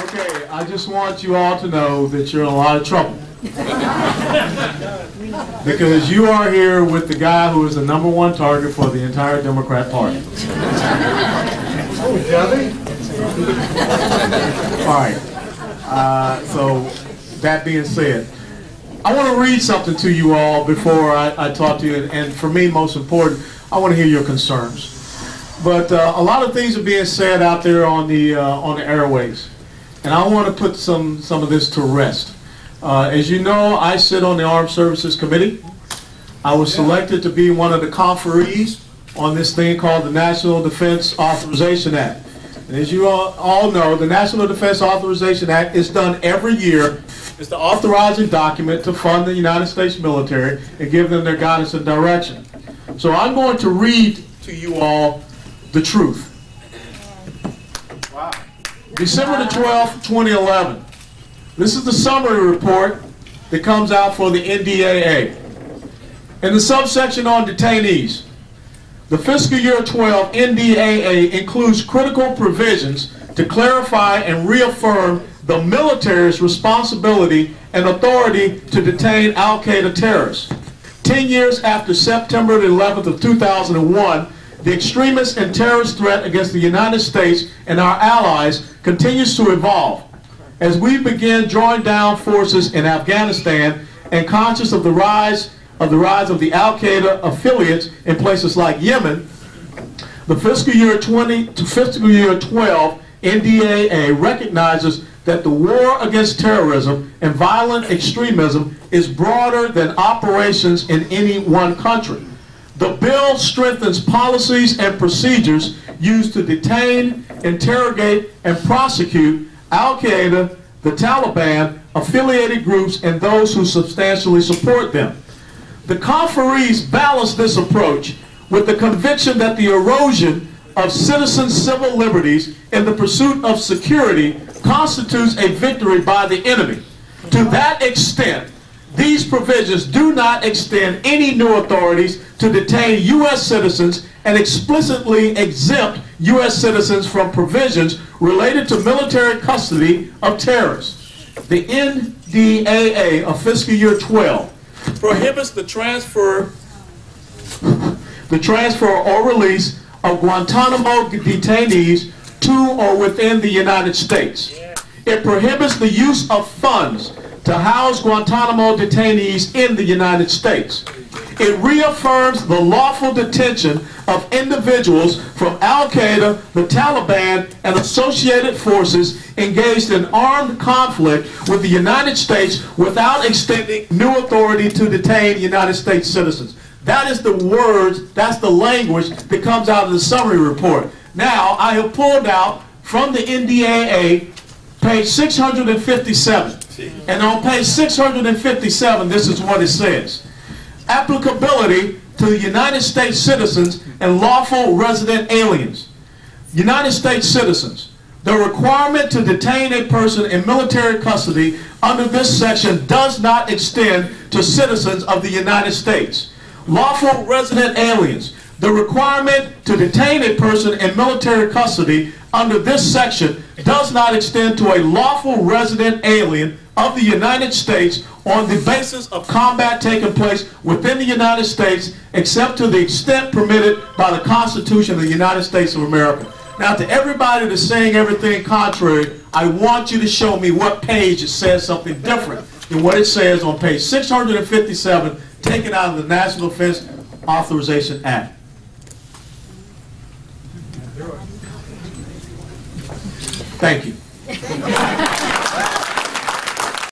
Okay, I just want you all to know that you're in a lot of trouble. Because you are here with the guy who is the #1 target for the entire Democrat Party. Oh, Johnny? All right. So, that being said, I want to read something to you all before I talk to you. And for me, most important, I want to hear your concerns. But a lot of things are being said out there on the airwaves. And I want to put some of this to rest. As you know, I sit on the Armed Services Committee. I was selected to be one of the conferees on this thing called the National Defense Authorization Act. And as you all know, the National Defense Authorization Act is done every year. It's the authorizing document to fund the United States military and give them their guidance and direction. So I'm going to read to you all the truth. Wow. December the 12th, 2011. This is the summary report that comes out for the NDAA. In the subsection on detainees, the fiscal year 12 NDAA includes critical provisions to clarify and reaffirm the military's responsibility and authority to detain al-Qaeda terrorists. 10 years after September the 11th of 2001, the extremist and terrorist threat against the United States and our allies continues to evolve. As we begin drawing down forces in Afghanistan and conscious of the rise of the al-Qaeda affiliates in places like Yemen, the fiscal year 20 to fiscal year 12 NDAA recognizes that the war against terrorism and violent extremism is broader than operations in any one country. The bill strengthens policies and procedures used to detain, interrogate, and prosecute al-Qaeda, the Taliban, affiliated groups, and those who substantially support them. The conferees balance this approach with the conviction that the erosion of citizens' civil liberties in the pursuit of security constitutes a victory by the enemy. To that extent, these provisions do not extend any new authorities to detain U.S. citizens and explicitly exempt U.S. citizens from provisions related to military custody of terrorists. The NDAA of fiscal year 12 prohibits the transfer or release of Guantanamo detainees to or within the United States. It prohibits the use of funds to house Guantanamo detainees in the United States. It reaffirms the lawful detention of individuals from al-Qaeda, the Taliban, and associated forces engaged in armed conflict with the United States without extending new authority to detain United States citizens. That is the words, that's the language that comes out of the summary report. Now, I have pulled out from the NDAA page 657. And on page 657, this is what it says. Applicability to United States citizens and lawful resident aliens. United States citizens. The requirement to detain a person in military custody under this section does not extend to citizens of the United States. Lawful resident aliens. The requirement to detain a person in military custody under this section does not extend to a lawful resident alien of the United States on the basis of combat taking place within the United States, except to the extent permitted by the Constitution of the United States of America. Now, to everybody that's saying everything contrary, I want you to show me what page it says something different than what it says on page 657, taken out of the National Defense Authorization Act. Thank you.